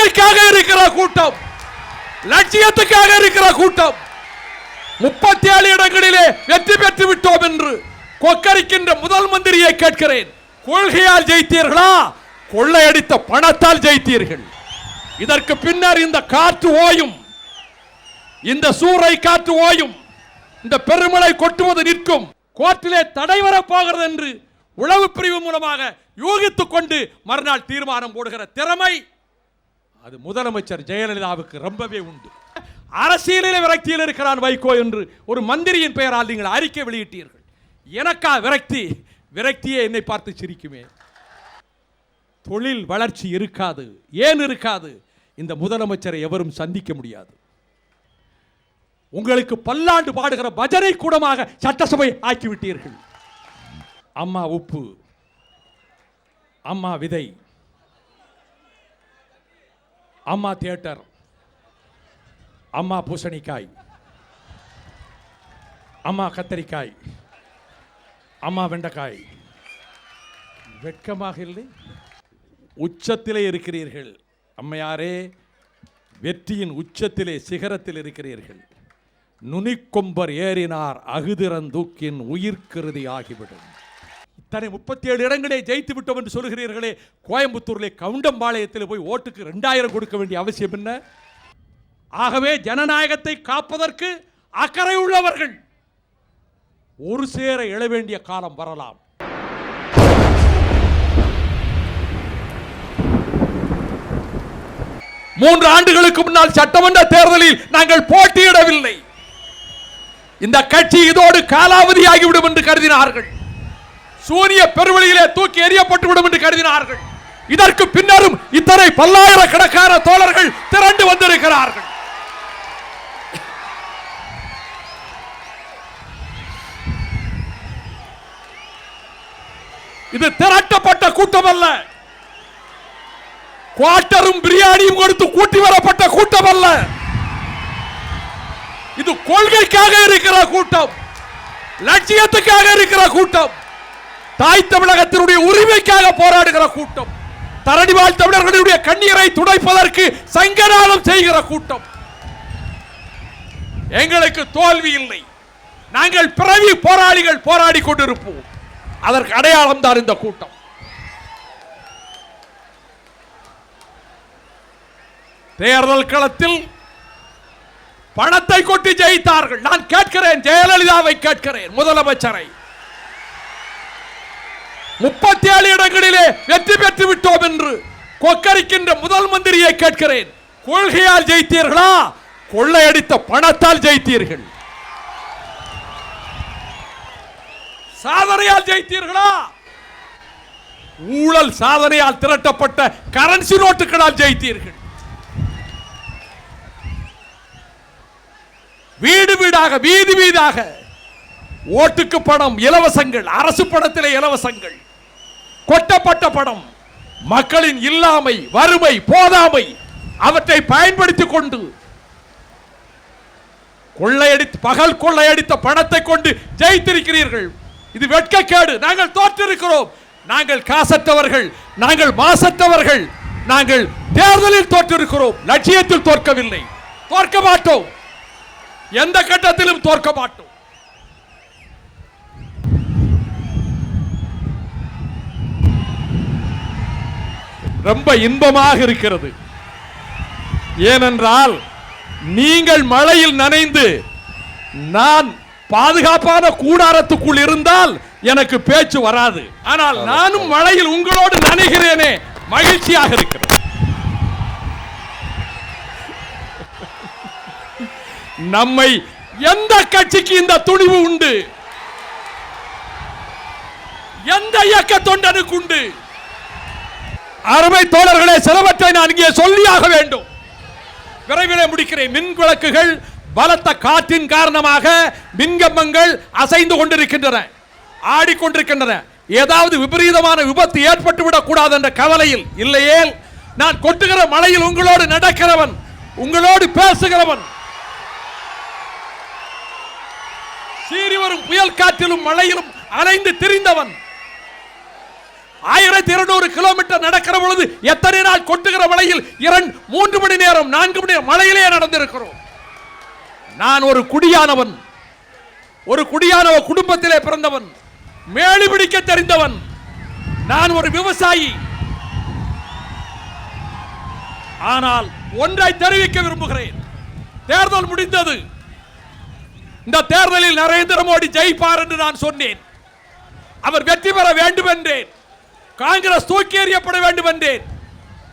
கொள்கைக்காக இருக்கிற கூட்டம், லட்சியத்துக்காக இருக்கிற கூட்டம். 37 இடங்களிலே வெற்றி பெற்று விட்டோம் என்று கொக்கரிக்கின்ற முதல் மந்திரியை கேட்கிறேன். கொள்கையால் ஜெயித்தீர்களா, கொள்ளையடித்த பணத்தால் ஜெயித்தீர்கள்? இதற்கு பின்னர் இந்த காற்று ஓயும், இந்த சூறை காற்று ஓயும், இந்த பெருமழை கொட்டுவது நிற்கும், கோர்ட்டிலே தடை வரப் போகிறது என்று உளவு பிரிவு மூலமாக யூகித்துக் கொண்டு மறுநாள் தீர்மானம் போடுகிற திறமை அது முதலமைச்சர் ஜெயலலிதாவுக்கு ரொம்பவே உண்டு. அரசியலில் விரக்தியில் இருக்கிறான் வைகோ என்று ஒரு மந்திரியின் பெயரால் நீங்கள் அறிக்கை வெளியிட்டீர்கள். எனக்கா விரக்தி? விரக்தியே என்னை பார்த்து சிரிக்குமே. தொழில் வளர்ச்சி இருக்காது. ஏன் இருக்காது? இந்த முதலமைச்சரை எவரும் சந்திக்க முடியாது. உங்களுக்கு பல்லாண்டு பாடுகிற பஜனை கூடமாக சட்டசபை ஆக்கிவிட்டீர்கள். அம்மா உப்பு, அம்மா விதை, அம்மா தியேட்டர், அம்மா பூசணிக்காய், அம்மா கத்தரிக்காய், அம்மா வெண்டைக்காய். வெட்கமாக இல்லை? உச்சத்திலே இருக்கிறீர்கள் அம்மையாரே, வெற்றியின் உச்சத்திலே சிகரத்தில் இருக்கிறீர்கள். நுனிக்கொம்பர் ஏறினார் அகுதிறந்தூக்கின் உயிர்கிருதி ஆகிவிடும். இத்தனை 37 இடங்களே ஜெயித்து விட்டோம் என்று சொல்கிறீர்களே, கோயம்புத்தூரிலே கவுண்டம்பாளையத்தில் போய் ஓட்டுக்கு 2000 கொடுக்க வேண்டிய அவசியம் என்ன? ஆகவே ஜனநாயகத்தை காப்பதற்கு அக்கறை உள்ளவர்கள் ஒரு சேர எழ வேண்டிய காலம் வரலாம். மூன்று ஆண்டுகளுக்கு முன்னால் சட்டமன்ற தேர்தலில் நாங்கள் போட்டியிடவில்லை. இந்த கட்சி இதோடு காலாவதியாகிவிடும் என்று கருதினார்கள். சூரிய பெருவெளியிலே தூக்கி எறியப்பட்டுவிடும் என்று கருதினார்கள். இதற்கு பின்னரும் இத்தனை பல்லாயிரக்கணக்கான தோழர்கள் திரண்டு வந்திருக்கிறார்கள். இது திரட்டப்பட்ட கூட்டம் அல்ல. குவார்ட்டரும் பிரியாணியும் கொடுத்து கூட்டி வரப்பட்ட கூட்டம் அல்ல. இது கொள்கைக்காக இருக்கிற கூட்டம், லட்சியத்துக்காக இருக்கிற கூட்டம், தாய் தமிழகத்தினுடைய உரிமைக்காக போராடுகிற கூட்டம், தரணிவாழ் தமிழர்களுடைய கண்ணீரை துடைப்பதற்கு சங்கராலம் செய்கிற கூட்டம். எங்களுக்கு தோல்வி இல்லை. நாங்கள் பிறவி போராளிகள், போராடி கொண்டிருப்போம். அதற்கு அடையாளம் தான் இந்த கூட்டம். தேர்தல் களத்தில் பணத்தை கொட்டி ஜெயித்தார்கள். நான் கேட்கிறேன், ஜெயலலிதாவை கேட்கிறேன், முதலமைச்சரை. 37 இடங்களிலே வெற்றி பெற்று விட்டோம் என்று கொக்கரிக்கின்ற முதல் மந்திரியை கேட்கிறேன். கொள்கையால் ஜெயித்தீர்களா, கொள்ளையடித்த பணத்தால் ஜெயித்தீர்கள்? சாதனையால் ஜெயித்தீர்களா, ஊழல் சாதனையால் திரட்டப்பட்ட கரன்சி நோட்டுகளால் ஜெயித்தீர்கள்? வீடு வீடாக, வீதி வீடாக ஓட்டுக்கு பணம், இலவசங்கள், அரசு பணத்திலே இலவசங்கள், கொட்டப்பட்ட பணம், மக்களின் இல்லாமை, வறுமை, போதாமை, அவற்றை பயன்படுத்திக் கொண்டு கொள்ளையடித்து, பகல் கொள்ளையடித்த பணத்தை கொண்டு ஜெயித்திருக்கிறீர்கள். இது வெட்கக்கேடு. நாங்கள் தோற்றிருக்கிறோம். நாங்கள் காசற்றவர்கள், நாங்கள் மாசற்றவர்கள், நாங்கள் தேர்தலில் தோற்றிருக்கிறோம், லட்சியத்தில் தோற்கவில்லை. தோற்க மாட்டோம், எந்த கட்டத்திலும் தோற்க மாட்டோம். ரொம்ப இன்பமாக இருக்கிறது. ஏனென்றால் நீங்கள் மழையில் நனைந்து நான் பாதுகாப்பான கூடாரத்துக்குள் இருந்தால் எனக்கு பேச்சு வராது. ஆனால் நானும் மழையில் உங்களோடு நனைகிறேனே, மகிழ்ச்சியாக இருக்கிறது. நம்மை எந்த கட்சிக்கு இந்த துணிவு உண்டு? எந்த இயக்க தொண்டனுக்கு உண்டு? அருமை தோழர்களே, சிலவற்றை நான் இங்கே சொல்லியாக வேண்டும். விரைவிலே முடிக்கிறேன். மின் விளக்குகள் பலத்த காற்றின் காரணமாக மின்கம்பங்கள் அசைந்து கொண்டிருக்கின்றன, ஆடிக்கொண்டிருக்கின்றன. ஏதாவது விபரீதமான விபத்து ஏற்பட்டுவிடக் கூடாது என்ற கவலையில், இல்லையே நான் கொட்டுகிற மழையில் உங்களோடு நடக்கிறவன், உங்களோடு பேசுகிறவன், சீறி வரும் புயல் காற்றிலும் மழையிலும் அலைந்து திரிந்தவன். 1200 கிலோமீட்டர் நடக்கிற பொழுது எத்தனை நாள் கொட்டுகிற மழையில் 3 மணி நேரம் 4 மணி நேரம் மழையிலே நடந்திருக்கிறோம். நான் ஒரு குடியானவன், ஒரு குடியான குடும்பத்திலே பிறந்தவன், மேலி பிடிக்க தெரிந்தவன். நான் ஒரு விவசாயி. ஆனால் ஒன்றை தெரிவிக்க விரும்புகிறேன். தேர்தல் முடிந்தது. இந்த தேர்தலில் நரேந்திர மோடி ஜெயிப்பார் என்று நான் சொன்னேன். அவர் வெற்றி பெற வேண்டும் என்றேன். காங்கிரஸ் தூக்கி எறியப்பட வேண்டும் என்றேன்.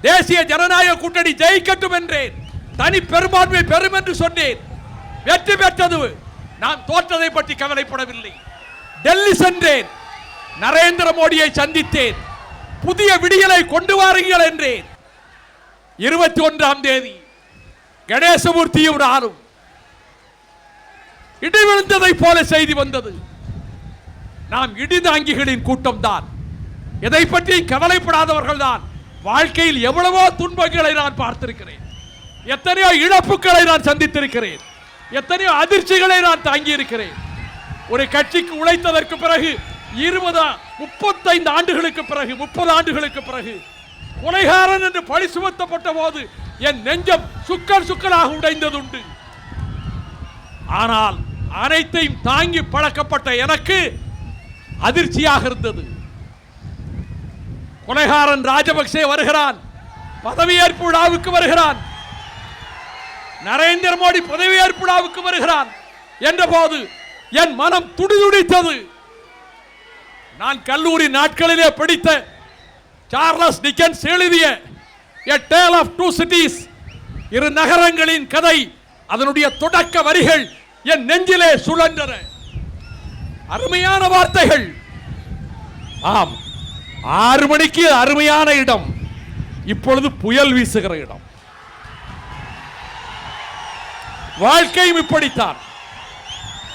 தேசிய ஜனநாயக கூட்டணி ஜெயிக்கட்டும் என்றேன். தனி பெரும்பான்மை பெறும் என்று சொன்னேன். வெற்றி பெற்றது. நான் தோற்றதை பற்றி கவலைப்படவில்லை. டெல்லி சென்றேன். நரேந்திர மோடியை சந்தித்தேன். புதிய விடியலை கொண்டு வாருங்கள் என்றேன். 21ஆம் தேதி கணேசமூர்த்தியும் நானும் இடி விழுந்ததை போல செய்தி வந்தது. நாம் இடிதாங்கிகளின் கூட்டம் தான். எதை பற்றி கவலைப்படாதவர்கள் தான். வாழ்க்கையில் எவ்வளவோ துன்பங்களை நான் பார்த்திருக்கிறேன். எத்தனையோ இழப்புகளை நான் சந்தித்திருக்கிறேன். எத்தனையோ அதிர்ச்சிகளை நான் தாங்கி இருக்கிறேன். ஒரு கட்சிக்கு உழைத்ததற்கு பிறகு 35 ஆண்டுகளுக்கு பிறகு 30 ஆண்டுகளுக்கு பிறகு கொலைகாரன் என்று பழி சுமத்தப்பட்ட போது என் நெஞ்சம் சுக்கர் சுக்கராக உடைந்ததுண்டு. ஆனால் அனைத்தையும் தாங்கி பழக்கப்பட்ட எனக்கு அதிர்ச்சியாக இருந்தது. கொலைகாரன் ராஜபக்சே வருகிறான், பதவியேற்பு விழாவுக்கு வருகிறான், நரேந்திர மோடி பதவியேற்பு விழாவுக்கு வருகிறான் என்ற போது என் மனம் துடிதுடித்தது. நான் கல்லூரி நாட்களிலே படித்த சார்லஸ் டிக்கன்ஸ் எழுதிய A Tale of Two Cities, இரு நகரங்களின் கதை, அதனுடைய தொடக்க வரிகள் என் நெஞ்சிலே சுழன்றன. அருமையான வார்த்தைகள். ஆம், 6 மணிக்கு அருமையான இடம், இப்பொழுது புயல் வீசுகிற இடம். வாழ்க்கையும் இப்படித்தான்.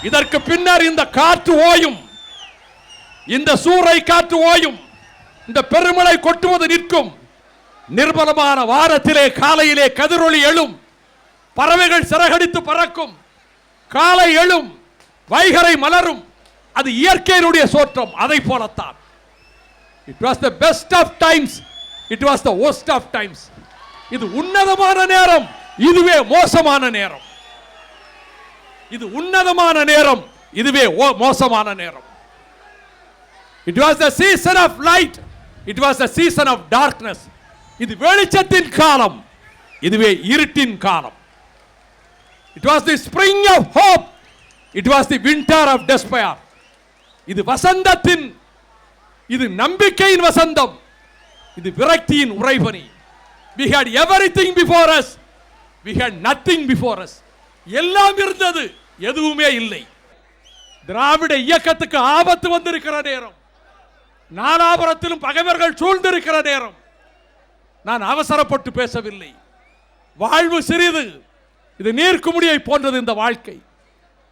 இதற்கு பின்னர் இந்த காற்று ஓயும், இந்த சூறை காற்று ஓயும், இந்த பெருமழை கொட்டுவது நிற்கும். நிர்மலமான வாரத்திலே காலையிலே கதிரொளி எழும், பறவைகள் சிறகடித்து பறக்கும், காலை எழும், வைகரை மலரும். அது இயற்கையினுடைய சோற்றம். அதை போலத்தான். It was the best of times, it was the worst of times. இது உன்னதமான நேரம், இதுவே மோசமான நேரம். இது உன்னதமான நேரம், இதுவே மோசமான நேரம். It was the season of light, it was the season of darkness. இது வெளிச்சத்தின் காலம், இதுவே இருட்டின் காலம். It was the spring of hope, it was the winter of despair. இது வசந்தத்தின், இது நம்பிக்கையின் வசந்தம், இது விரக்தியின் உறைபனி. We had everything before us, we had nothing before us. எல்லாம் இருந்தது, எதுவுமே இல்லை. திராவிட இயக்கத்துக்கு ஆபத்து வந்திருக்கிற நேரம், நாலாபுரத்திலும் பகைவர்கள் சூழ்ந்திருக்கிற நேரம். நான் அவசரப்பட்டு பேசவில்லை. வாழ்வு சிறிது, இது நீர்க்குமுடியை போன்றது இந்த வாழ்க்கை.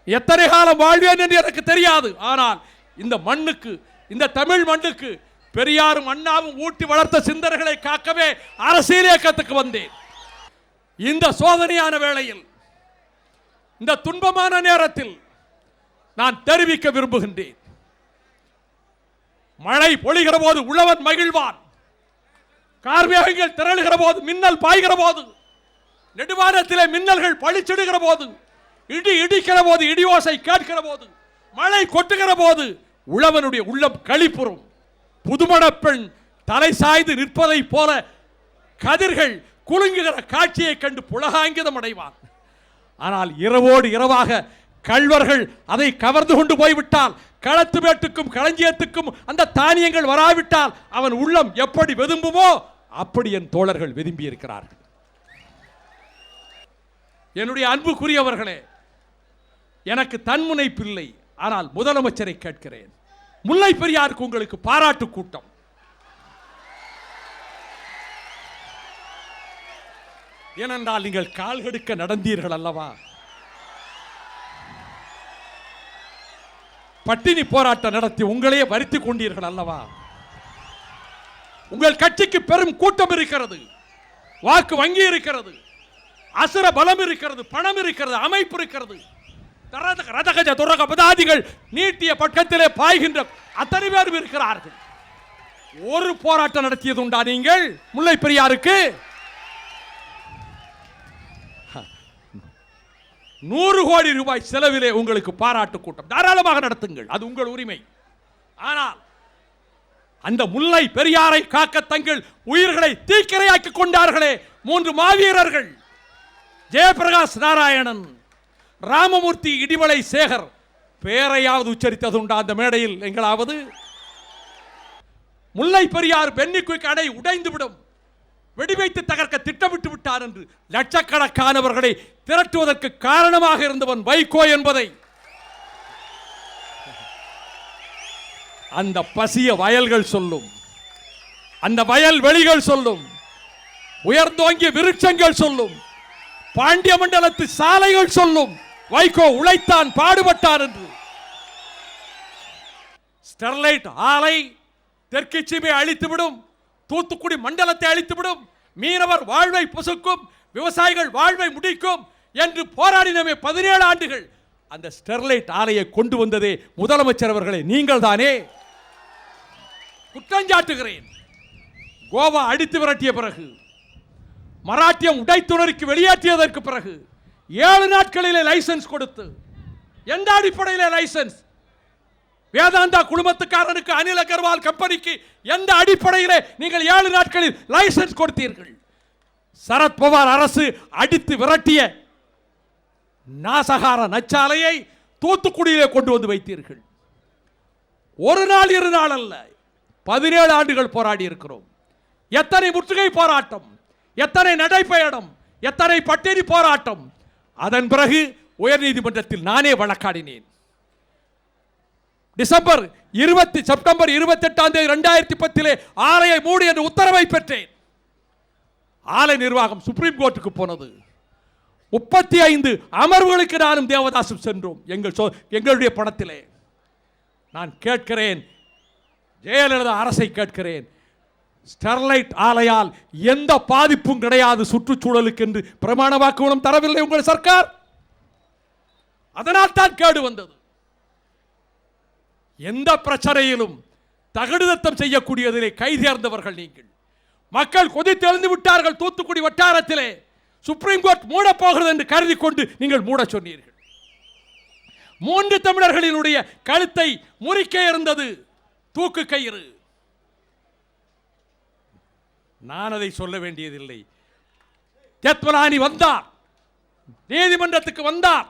எத்தனை காலம் வாழ்வேன் என்று எனக்கு தெரியாது. ஆனால் இந்த மண்ணுக்கு, இந்த தமிழ் மண்ணுக்கு பெரியாரும் அண்ணாவும் ஊட்டி வளர்த்த சிந்தனைகளை காக்கவே அரசியல் இயக்கத்துக்கு வந்தேன். இந்த சோதனையான வேளையில், இந்த துன்பமான நேரத்தில் நான் தெரிவிக்க விரும்புகின்றேன். மழை பொழிகிற போது உழவன் மகிழ்வான். கார்மேகங்கள் திரளுகிற போது, மின்னல் பாய்கிற போது, நெடுவானத்திலே மின்னல்கள் பளிச்சிடுகிற போது, இடி இடிக்கிற போது, இடியோசை கேட்கிற போது, மழை கொட்டுகிற போது உழவனுடைய உள்ளம் களிப்புறும். புதுமண பெண் தலை சாய்ந்து நிற்பதை போல கதிர்கள் குலுங்குகிற காட்சியை கண்டு புலகாங்கிதம் அடைவான். ஆனால் இரவோடு இரவாக கள்வர்கள் அதை கவர்ந்து கொண்டு போய்விட்டால், களத்து மேட்டுக்கும் களஞ்சியத்துக்கும் அந்த தானியங்கள் வராவிட்டால் அவன் உள்ளம் எப்படி வெதும்புமோ அப்படி என் தோழர்கள் வெதும்பி இருக்கிறார்கள். என்னுடைய அன்புக்குரியவர்களே, எனக்கு தன்முனைப்பில்லை. ஆனால் முதலமைச்சரை கேட்கிறேன், முல்லை பெரியாருக்கு உங்களுக்கு பாராட்டு கூட்டம். ஏனென்றால் நீங்கள் கால்கெடுக்க நடந்தீர்கள் அல்லவா? பட்டினி போராட்டம் நடத்தி உங்களையே வருத்திக் கொண்டீர்கள் அல்லவா? உங்கள் கட்சிக்கு பெரும் கூட்டம் இருக்கிறது, வாக்கு வங்கி இருக்கிறது, அசுர பலம் இருக்கிறது, பணம் இருக்கிறது, அமைப்பு இருக்கிறது. ரதகஜ துரக பதாதிகள் நீட்டிய பக்கத்திலே பாய்கின்ற அத்தனை பேரும் இருக்கிறார்கள். ஒரு போராட்டம் நடத்தியது உண்டா நீங்கள் முல்லை பெரியாருக்கு? 100 கோடி ரூபாய் செலவிலே உங்களுக்கு பாராட்டு கூட்டம் தாராளமாக நடத்துங்கள், அது உங்கள் உரிமை. ஆனால் அந்த முல்லை பெரியாரை காக்க தங்கள் உயிர்களை தீக்கிரையாக்கி கொண்டார்களே 3 மாவீரர்கள், ஜெயபிரகாஷ் நாராயணன், ராமமூர்த்தி இடிமலை சேகர், பேரையாவது உச்சரித்தது உண்டா அந்த மேடையில் எங்களாவது? முல்லை பெரியார் பென்னிக்குயிக் அணை உடைந்துவிடும், வெடிவைத்து தகர்க்க திட்டமிட்டு விட்டார் என்று லட்சக்கணக்கானவர்களை திரட்டுவதற்கு காரணமாக இருந்தவன் வைகோ என்பதை அந்த பசிய வயல்கள் சொல்லும், அந்த வயல் வெளிகள் சொல்லும், உயர்ந்தோங்கிய விருட்சங்கள் சொல்லும், பாண்டிய மண்டலத்து சாலைகள் சொல்லும் வைகோ உழைத்தான், பாடுபட்டார் என்று. ஸ்டெர்லைட் ஆலை தெற்கு சீமை அழித்துவிடும், தூத்துக்குடி மண்டலத்தை அழித்துவிடும், மீனவர் வாழ்வை புசுக்கும், விவசாயிகள் வாழ்வை முடிக்கும் என்று போராடினமே 17 ஆண்டுகள். அந்த ஸ்டெர்லைட் ஆலையை கொண்டு வந்ததே முதலமைச்சர் அவர்களே நீங்கள் தானே. குற்றஞ்சாட்டுகிறேன். கோவா அடித்து விரட்டிய பிறகு, மராட்டியம் உடைத்துணருக்கு வெளியேற்றியதற்கு பிறகு 7 நாட்களிலே லைசன்ஸ் கொடுத்து, எந்த அடிப்படையிலே லைசன்ஸ்? வேதாந்தா குழுமத்துக்காரனுக்கு, அனில் அகர்வால் கம்பெனிக்கு எந்த அடிப்படையிலே நீங்கள் 7 நாட்களில் லைசன்ஸ் கொடுத்தீர்கள்? சரத்பவார் அரசு அடித்து விரட்டிய நாசகார நச்சாலையை தூத்துக்குடியிலே கொண்டு வந்து வைத்தீர்கள். ஒரு நாள் 2 நாள் அல்ல, 17 ஆண்டுகள் போராடி இருக்கிறோம். எத்தனை முற்றுகை போராட்டம், எத்தனை நடைபயணம், எத்தனை பட்டினி போராட்டம். அதன் பிறகு உயர்நீதிமன்றத்தில் நானே வழக்காடினேன். செப்டம்பர் 28 2010 ஆலையை மூடி என்று உத்தரவை பெற்றேன். ஆலை நிர்வாகம் சுப்ரீம் கோர்ட்டுக்கு போனது. 35 அமர்வுகளுக்கு நானும் தேவதாசும் சென்றோம் எங்களுடைய பணத்திலே. நான் கேட்கிறேன், ஜெயலலிதா அரசை கேட்கிறேன், ஸ்டெர்லைட் ஆலையால் எந்த பாதிப்பும் கிடையாது சுற்றுச்சூழலுக்கு என்று பிரமாண வாக்குமூலம் தரவில்லை உங்கள் சர்க்கார். அதனால் தான் கேடு வந்தது. எந்த பிரச்சனையிலும் தகுதித்தம் செய்யக்கூடியதிலே கைதேர்ந்தவர்கள் நீங்கள். மக்கள் கொதித்தெழுந்து விட்டார்கள். தூத்துக்குடி வட்டாரத்திலே சுப்ரீம் கோர்ட் மூட போகிறது என்று கருதி கொண்டு நீங்கள் மூட சொன்னீர்கள். 3 தமிழர்களினுடைய கழுத்தை முறிக்க இருந்தது தூக்கு கயிறு. நான் அதை சொல்ல வேண்டியதில்லை. ஜெத்மலானி வந்தார், நீதிமன்றத்துக்கு வந்தார்,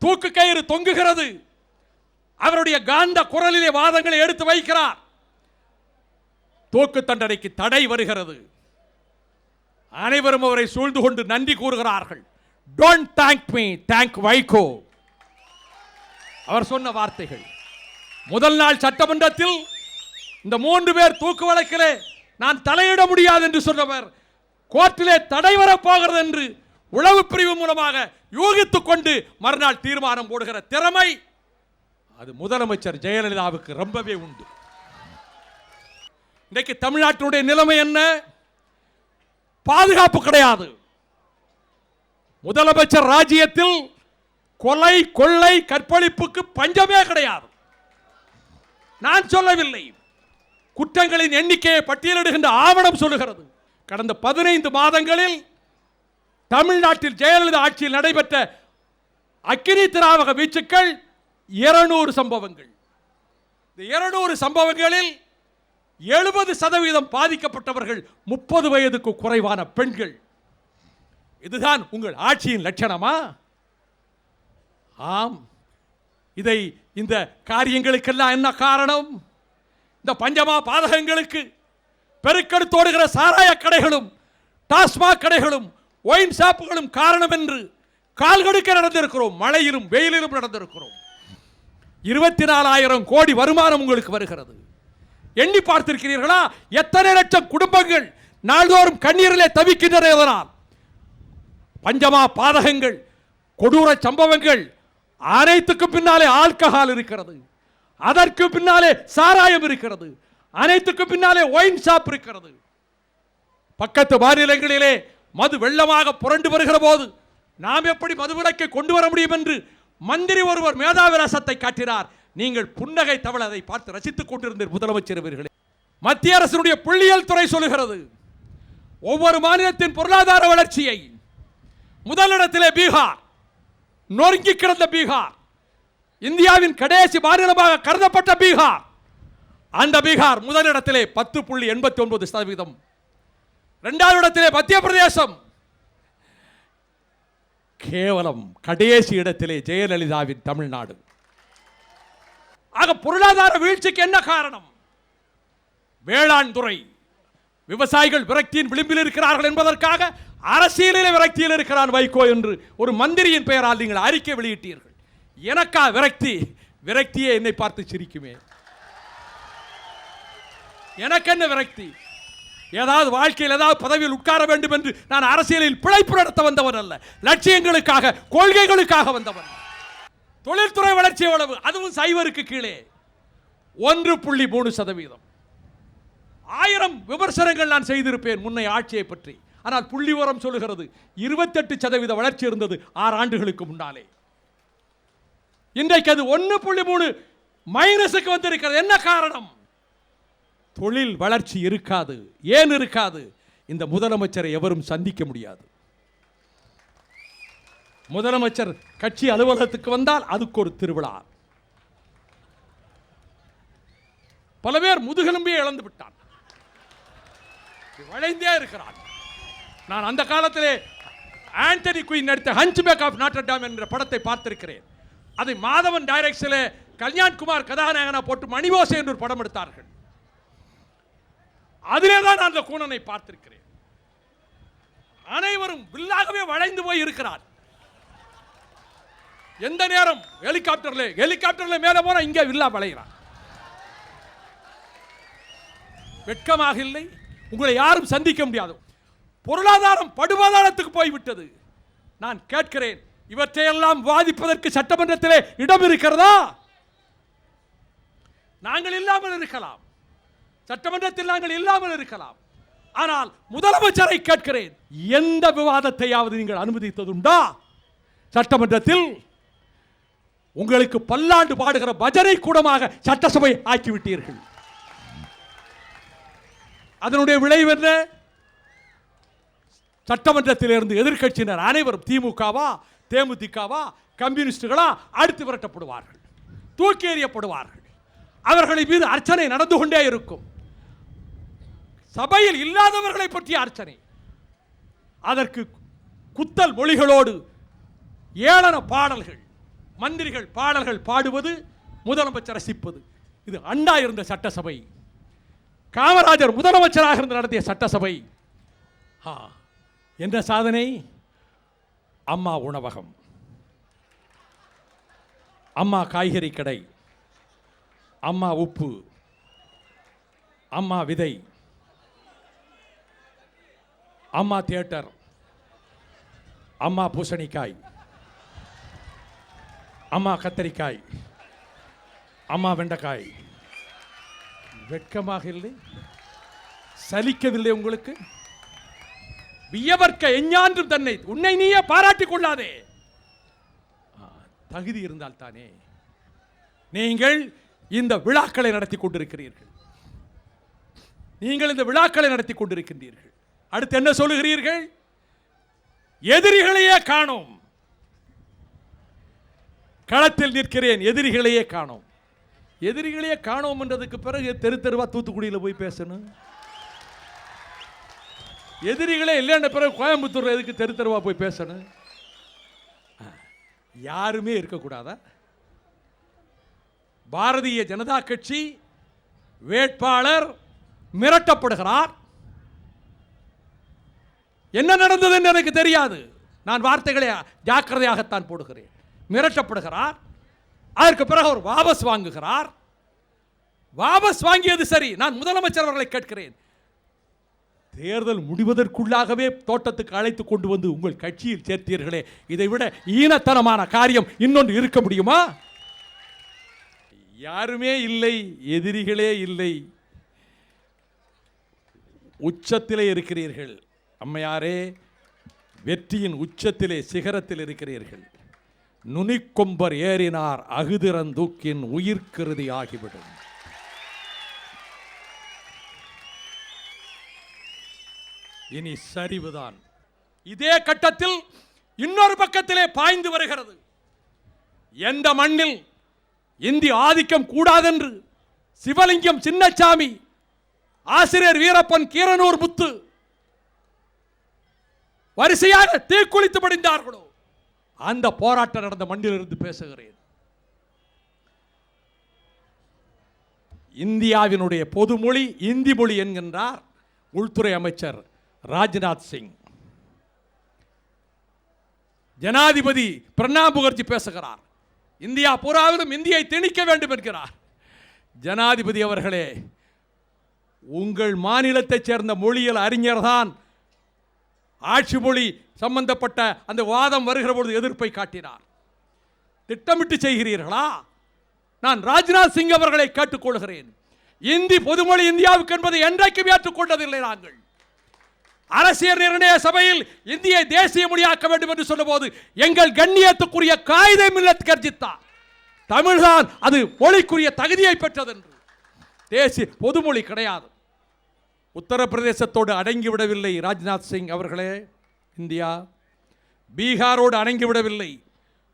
தூக்கு கயிறு தொங்குகிறது. அவருடைய காந்த குரலிலே வாதங்களை எடுத்து வைக்கிறார். தூக்கு தண்டனைக்கு தடை வருகிறது. அனைவரும் அவரை சூழ்ந்து கொண்டு நன்றி கூறுகிறார்கள். Don't thank me, thank Vaiko. அவர் சொன்ன வார்த்தைகள். முதல் நாள் சட்டமன்றத்தில் இந்த 3 பேர் தூக்கு வழக்கிலே நான் தலையிட முடியாது என்று சொன்னவர், கோர்ட்டிலே தடை வரப்போகிறது என்று உளவு பிரிவு மூலமாக யூகித்துக் கொண்டு மறுநாள் தீர்மானம் போடுகிற திறமை அது முதலமைச்சர் ஜெயலலிதாவுக்கு ரொம்பவே உண்டு. இன்றைக்கு தமிழ்நாட்டினுடைய நிலைமை என்ன? பாதுகாப்பு கிடையாது. முதலமைச்சர் ராஜ்யத்தில் கொலை, கொள்ளை, கற்பழிப்புக்கு பஞ்சமே கிடையாது. நான் சொல்லவில்லை, குற்றங்களின் எண்ணிக்கையை பட்டியலிடுகின்ற ஆவணம் சொல்லுகிறது. கடந்த 15 மாதங்களில் தமிழ்நாட்டில் ஜெயலலிதா ஆட்சியில் நடைபெற்ற அக்கினி திராவக வீச்சுக்கள் 200 சம்பவங்கள். இந்த 200 சம்பவங்களில் 70% பாதிக்கப்பட்டவர்கள் 30 வயதுக்கு குறைவான பெண்கள். இதுதான் உங்கள் ஆட்சியின் லட்சணமா? ஆம். இந்த காரியங்களுக்கெல்லாம் என்ன காரணம்? இந்த பஞ்சமா பாதகங்களுக்கு, பெருக்கெடுத்தோடுகிற சாராய கடைகளும் டாஸ்மாக் கடைகளும் ஒயின் ஷாப்புகளும் காரணம் என்று கால்கடுக்க நடந்திருக்கிறோம். மழையிலும் வெயிலிலும் நடந்திருக்கிறோம். 24,000 கோடி வருமானம் உங்களுக்கு வருகிறது. எண்ணி பார்த்திருக்கிறீர்களா? எத்தனை லட்சம் குடும்பங்கள் நாள்தோறும் கண்ணீரிலே தவிக்கின்றன. பஞ்சமா பாதகங்கள், கொடூர சம்பவங்கள் அனைத்துக்கும் பின்னாலே ஆல்கஹால் இருக்கிறது, அதற்கு பின்னாலே சாராயம் இருக்கிறது, அனைத்துக்கும் பின்னாலே ஒயின் ஷாப் இருக்கிறது. பக்கத்து மாநிலங்களிலே மது வெள்ளமாக புரண்டு வருகிற போது நாம் எப்படி மதுவிலக்கை கொண்டு வர முடியும் என்று மந்திரி ஒருவர் மேதாவிலாசத்தை காட்டினார். நீங்கள் புன்னகை தவள அதை பார்த்து ரசித்துக் கொண்டிருந்த முதலமைச்சர் அவர்களே, மத்திய அரசினுடைய புள்ளியியல் துறை சொல்லுகிறது, ஒவ்வொரு மாநிலத்தின் பொருளாதார வளர்ச்சியை முதலிடத்திலே பீகார், நொறுங்கி கிடந்த பீகார், இந்தியாவின் கடைசி மாநிலமாக கருதப்பட்ட பீகார், அந்த பீகார் முதலிடத்திலே 10.89%, இரண்டாவது இடத்திலே மத்திய பிரதேசம், கேவலம் கடைசி இடத்திலே ஜெயலலிதாவின் தமிழ்நாடு. ஆக பொருளாதார வீழ்ச்சிக்கு என்ன காரணம்? வேளாண் துறை. விவசாயிகள் விரக்தியின் விளிம்பில் இருக்கிறார்கள் என்பதற்காக அரசியலிலே விரக்தியில் இருக்கிறான் வைகோ என்று ஒரு மந்திரியின் பெயரால் நீங்கள் அறிக்கை வெளியிட்டீர்கள். எனக்கா விரக்தி? விரக்தியே என்னை பார்த்து சிரிக்குமே. எனக்கு என்ன விரக்தி? ஏதாவது வாழ்க்கையில் ஏதாவது பதவியில் உட்கார வேண்டும் என்று நான் அரசியலில் பிழைப்பு நடத்த வந்தவன் அல்ல, லட்சியங்களுக்காக கொள்கைகளுக்காக வந்தவன். தொழில்துறை வளர்ச்சி எவ்வளவு? அதுவும் சைவருக்கு கீழே 1.3%. 1000 விமர்சனங்கள் நான் செய்திருப்பேன் முன்னைய ஆட்சியை பற்றி. ஆனால் புள்ளி விவரம் சொல்லுகிறது 28% வளர்ச்சி இருந்தது 6 ஆண்டுகளுக்கு முன்னாலே. இன்றைக்கு அது 1.3 மைனஸுக்கு வந்திருக்கிறது. என்ன காரணம்? தொழில் வளர்ச்சி இருக்காது. ஏன் இருக்காது? இந்த முதலமைச்சரை எவரும் சந்திக்க முடியாது. முதலமைச்சர் கட்சி அலுவலகத்துக்கு வந்தால் அதுக்கு ஒரு திருவிழா. பல பேர் முதுகெலும்பே இழந்து விட்டான், வளைந்தே இருக்கிறான். நான் அந்த காலத்திலே ஆண்டனி குயின் நடித்த ஹன்ச்பேக் ஆஃப் நாட்டர் டேம் என்ற படத்தை பார்த்திருக்கிறேன். அதை மாதவன் டைரக்ஷனில் கல்யாண்குமார் கதாநாயகனா போட்டு மணிவோசை என்று ஒரு படம் எடுத்தார்கள். அதிலே தான் நான் அந்த கூனனை பார்த்திருக்கிறேன். அனைவரும் வில்லாகவே வளைந்து போய் இருக்கிறார். எந்த நேரம் ஹெலிகாப்டர்ல மேலே போனா இங்கே வில்லா வளைகிறான். வெட்கமாக இல்லை? உங்களை யாரும் சந்திக்க முடியாது. பொருளாதாரம் படுபாதாரத்துக்கு போய்விட்டது. நான் கேட்கிறேன், இவற்றையெல்லாம் வாதிப்பதற்கு சட்டமன்றத்திலே இடம் இருக்கிறதா? நாங்கள் இல்லாமல் இருக்கலாம், சட்டமன்றத்தில் நாங்கள் இல்லாமல் இருக்கலாம். ஆனால் முதலமைச்சரை கேட்கிறேன், எந்த விவாதத்தையாவது நீங்கள் அனுமதித்ததுண்டா? சட்டமன்றத்தில் உங்களுக்கு பல்லாண்டு பாடுகிற பஜனை கூடமாக சட்டசபை ஆக்கிவிட்டீர்கள். அதனுடைய விளைவு என்ன? சட்டமன்றத்தில் இருந்து எதிர்க்கட்சியினர் அனைவரும் திமுகவா, தேமுதிகவா, கம்யூனிஸ்டுகளா அடுத்து விரட்டப்படுவார்கள், தூக்கி எறியப்படுவார்கள். அவர்களை மீது அர்ச்சனை நடந்து கொண்டே இருக்கும். சபையில் இல்லாதவர்களை பற்றிய அர்ச்சனை. அதற்கு குத்தல் மொழிகளோடு ஏளன பாடல்கள், மந்திரிகள் பாடல்கள் பாடுவது, முதலமைச்சர் ரசிப்பது. இது அண்ணா இருந்த சட்டசபை, காமராஜர் முதலமைச்சராக இருந்து நடத்திய சட்டசபை. என்ன சாதனை? அம்மா உணவகம், அம்மா காய்கறி கடை, அம்மா உப்பு, அம்மா விதை, அம்மா தியேட்டர், அம்மா பூசணிக்காய், அம்மா கத்தரிக்காய், அம்மா வெண்டைக்காய். வெட்கமாக இல்லை? சலிக்கவில்லை உங்களுக்கு? வியவர்க்க எஞ்ஞான்றும் தன்னை, உன்னை நீயே பாராட்டிக் கொள்ளாதே. தகுதி இருந்தால் தானே நீங்கள் இந்த விழாக்களை நடத்தி கொண்டிருக்கிறீர்கள். நீங்கள் இந்த விழாக்களை நடத்தி கொண்டிருக்கின்றீர்கள். அடுத்து என்ன சொல்லுகிறீர்கள்? எதிரிகளையே காணோம். களத்தில் நிற்கிறேன், எதிரிகளையே காணோம். எதிரிகளையே காணோம் என்றதுக்கு பிறகு தெரு தெருவா தூத்துக்குடியில் போய் பேசணும். எதிரிகளே இல்லைன்ற பிறகு கோயம்புத்தூர் எதுக்கு தெரு தெருவா போய் பேசணும்? யாருமே இருக்கக்கூடாதா? பாரதிய ஜனதா கட்சி வேட்பாளர் மிரட்டப்படுகிறார். என்ன நடந்தது என்று எனக்கு தெரியாது. நான் வார்த்தைகளை ஜாக்கிரதையாகத்தான் போடுகிறேன். மிரட்டப்படுகிறார். அதற்கு பிறகு அவர் வாபஸ் வாங்குகிறார். வாபஸ் வாங்கியது சரி. நான் முதலமைச்சர் அவர்களை கேட்கிறேன், தேர்தல் முடிவதற்குள்ளாகவே தோட்டத்துக்கு அழைத்து கொண்டு வந்து உங்கள் கட்சியில் சேர்த்தீர்களே, இதை விட ஈனத்தனமான காரியம் இன்னொன்று இருக்க முடியுமா? யாருமே இல்லை, எதிரிகளே இல்லை. உச்சத்திலே இருக்கிறீர்கள் அம்மையாரே, வெற்றியின் உச்சத்திலே சிகரத்தில் இருக்கிறீர்கள். நுனிக்கொம்பர் ஏறினார் அகுதிரந்தூக்கின் உயிர்கிருதி ஆகிவிடும். இனி சரிவுதான். இதே கட்டத்தில் இன்னொரு பக்கத்திலே பாய்ந்து வருகிறது. எந்த மண்ணில் இந்தி ஆதிக்கம் கூடாதென்று சிவலிங்கம் சின்னசாமி, ஆசிரியர் வீரப்பன், கீரனூர் முத்து வரிசையாக தீக்குளித்து படிந்தார்களோ அந்த போராட்டம் நடந்த மண்ணிலிருந்து பேசுகிறேன். இந்தியாவினுடைய பொதுமொழி இந்தி மொழி என்கின்றார் உள்துறை அமைச்சர் ராஜ்நாத் சிங். ஜனாதிபதி பிரணாப் முகர்ஜி பேசுகிறார், இந்தியா பூராவிலும் இந்தியை திணிக்க வேண்டும் என்கிறார். ஜனாதிபதி அவர்களே, உங்கள் மாநிலத்தைச் சேர்ந்த மொழியியல் அறிஞர் தான் ஆட்சி மொழி சம்பந்தப்பட்ட அந்த வாதம் வருகிற பொழுது எதிர்ப்பை காட்டினார். திட்டமிட்டு செய்கிறீர்களா? நான் ராஜ்நாத் சிங் அவர்களை கேட்டுக்கொள்கிறேன். இந்தி பொதுமொழி இந்தியாவுக்கு என்பதை என்றைக்கும் ஏற்றுக்கொண்டதில்லை. நாங்கள் அரசியல் நிர்ணய சபையில் இந்தியை தேசிய மொழியாக்க வேண்டும் என்று சொன்னபோது எங்கள் கண்ணியத்துக்குரிய காயிதே மில்லத் கர்ஜித்தார். தமிழ்தான் அது மொழிக்குரிய தகுதியை பெற்றது என்று. தேசிய பொதுமொழி கிடையாது. உத்தரப்பிரதேசத்தோடு அடங்கிவிடவில்லை ராஜ்நாத் சிங் அவர்களே. இந்தியா பீகாரோடு அடங்கிவிடவில்லை,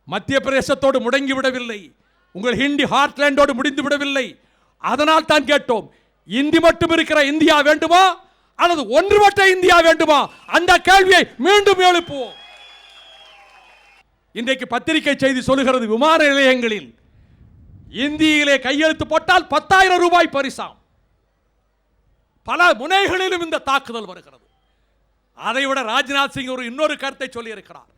மத்திய பிரதேசத்தோடு முடங்கிவிடவில்லை, உங்கள் ஹிந்தி ஹார்ட்லேண்டோடு முடிந்து விடவில்லை. அதனால் தான் கேட்டோம், இந்தி மட்டும் இருக்கிற இந்தியா வேண்டுமா அல்லது ஒன்றுபட்ட இந்தியா வேண்டுமா? அந்த கேள்வியை மீண்டும் எழுப்புவோம். இன்றைக்கு பத்திரிகை செய்தி சொல்லுகிறது, விமான நிலையங்களில் இந்தியிலே கையெழுத்து போட்டால் 10,000 ரூபாய் பரிசாம். பல முனைகளிலும் இந்த தாக்குதல் வருகிறது. அதைவிட ராஜ்நாத் சிங் ஒரு இன்னொரு கருத்தை சொல்லி இருக்கிறார்.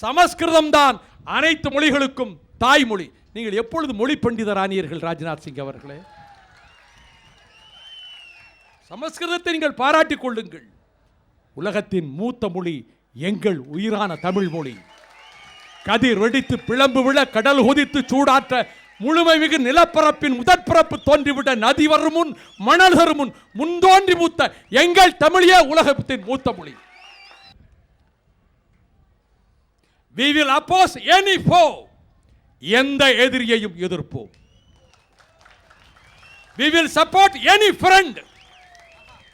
சமஸ்கிருதம் தான் அனைத்து மொழிகளுக்கும் தாய்மொழி. நீங்கள் எப்பொழுது மொழி பண்டிதர் ஆனீர்கள் ராஜ்நாத் சிங் அவர்களே? சமஸ்கிருதத்தை நீங்கள் பாராட்டிக் கொள்ளுங்கள். உலகத்தின் மூத்த மொழி எங்கள் உயிரான தமிழ் மொழி. கதிர் வெடித்து பிளம்பு விழ கடல் கொதித்து சூடாற்ற முழுமை மிகு நிலப்பரப்பின் முதற்பரப்பு தோன்றிவிட நதி வரும் முன் மணல் தரும் முன் முன்தோன்றி மூத்த எங்கள் தமிழே உலகத்தின் மூத்த மொழி. We will oppose any foe. எந்த எதிரியையும் எதிர்ப்போம். We will support any friend.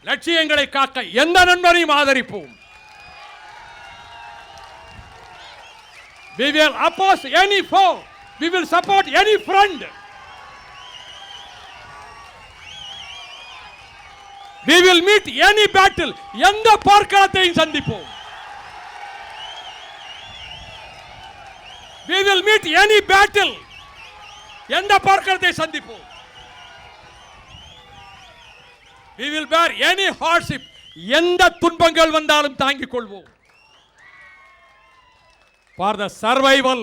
லட்சியங்களை காக்க எந்த நண்பரையும் ஆதரிப்போம். We will oppose any foe. We will support any friend. We will meet any battle. எந்த போர்க்களத்தையும் சந்திப்போம். We will meet any battle. எந்த போர்க்களத்தை சந்திப்போம். We will bear any hardship. எந்த துன்பங்கள் வந்தாலும் தாங்கிக் கொள்வோம். For the survival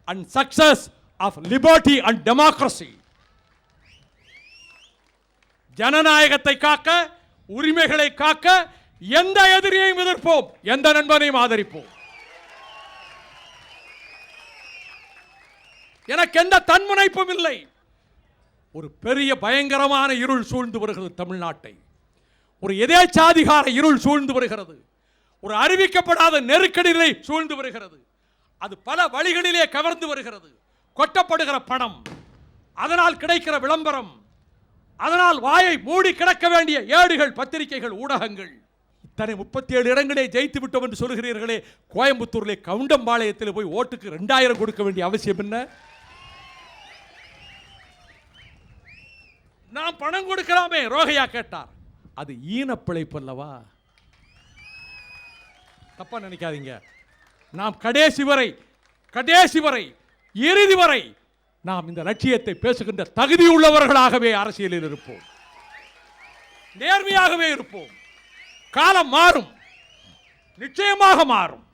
and success of liberty and democracy. ஜனநாயகத்தை காக்க, உரிமைகளை காக்க எந்த எதிரியையும் எதிர்ப்போம், எந்த நண்பனையும் ஆதரிப்போம். எனக்கு எந்த தன்முனைப்பும் இல்லை. ஒரு பெரிய பயங்கரமான இருள் சூழ்ந்து வருகிறது தமிழ்நாட்டை. ஒரு எதேச்சாதிகார இருள் சூழ்ந்து வருகிறது. ஒரு அறிவிக்கப்படாத நெருக்கடி நிலை சூழ்ந்து வருகிறது. அது பல வழிகளிலே கவர்ந்து வருகிறது. கொட்டப்படுகிற பணம், அதனால் கிடைக்கிற விளம்பரம், அதனால் வாயை மூடி கிடக்க வேண்டிய ஏடுகள், பத்திரிகைகள், ஊடகங்கள். இத்தனை 37 இடங்களே ஜெயித்து விட்டோம் என்று சொல்கிறீர்களே, கோயம்புத்தூரிலே கவுண்டம்பாளையத்தில் போய் ஓட்டுக்கு 2000 கொடுக்க வேண்டிய அவசியம் என்ன? நாம் பணம் கொடுக்கலாமே, ரோகையா கேட்டார். அது ஈனப்பிழைப்பு அல்லவா? தப்பா நினைக்காதீங்க. நாம் கடைசி வரை இறுதி வரை நாம் இந்த லட்சியத்தை பேசுகின்ற தகுதி உள்ளவர்களாகவே அரசியலில் இருப்போம். நேர்மையாகவே இருப்போம். காலம் மாறும், நிச்சயமாக மாறும்.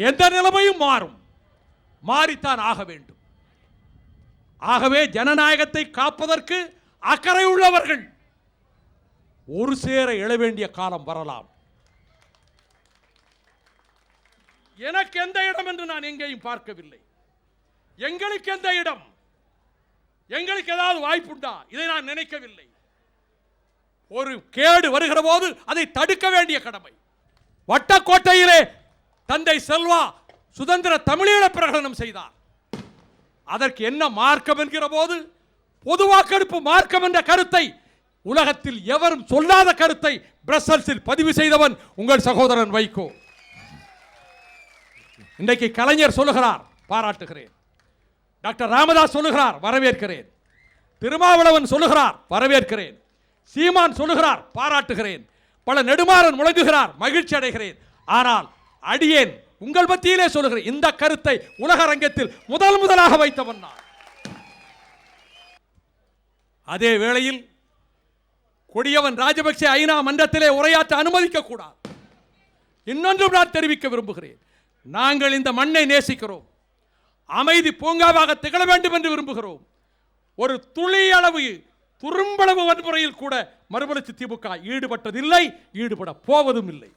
எந்த நிலைமையும் மாறும், மாறித்தான் ஆக வேண்டும். ஆகவே ஜனநாயகத்தை காப்பதற்கு அக்கறை உள்ளவர்கள் ஒரு சேர எழ வேண்டிய காலம் வரலாம். எனக்கு எந்த இடம் என்று நான் எங்கேயும் பார்க்கவில்லை. எங்களுக்கு எந்த இடம், எங்களுக்கு ஏதாவது வாய்ப்புண்டா, இதை நான் நினைக்கவில்லை. ஒரு கேடு வருகிற போது அதை தடுக்க வேண்டிய கடமை. வட்டக்கோட்டையிலே தந்தை செல்வா சுதந்திர தமிழீழ பிரகடனம் செய்தார். அதற்கு என்ன மார்க்கம் என்கிற போது, பொது வாக்கெடுப்பு மார்க்கம் என்ற கருத்தை உலகத்தில் எவரும் சொல்லாத கருத்தை பிரசல்ஸில் பதிவு செய்தவன் உங்கள் சகோதரன் வைகோ. இன்றைக்கு கலைஞர் சொல்லுகிறார், பாராட்டுகிறேன். டாக்டர் ராமதாஸ் சொல்லுகிறார், வரவேற்கிறேன். திருமாவளவன் சொல்லுகிறார், வரவேற்கிறேன். சீமான் சொல்லுகிறார், பாராட்டுகிறேன். பல நெடுமாறன் முழங்குகிறார், மகிழ்ச்சி அடைகிறேன். ஆனால் அடியேன் உங்கள் மத்தியிலே சொல்லுகிறேன், இந்த கருத்தை உலக அரங்கத்தில் முதலாக வைத்தவன் நான். அதே வேளையில் கொடியவன் ராஜபக்சே ஐநா மன்றத்திலே உரையாற்ற அனுமதிக்க கூடாது. இன்னொன்றும் நான் தெரிவிக்க விரும்புகிறேன். நாங்கள் இந்த மண்ணை நேசிக்கிறோம், அமைதி பூங்காவாக திகழ வேண்டும் என்று விரும்புகிறோம். ஒரு துளி அளவு துரும்பளவு வன்முறையில் கூட மறுமலர்ச்சி திமுக ஈடுபட்டதில்லை, ஈடுபட போவதும் இல்லை.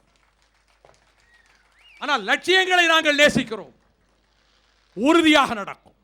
ஆனால் லட்சியங்களை நாங்கள் நேசிக்கிறோம், உறுதியாக நடக்கும்.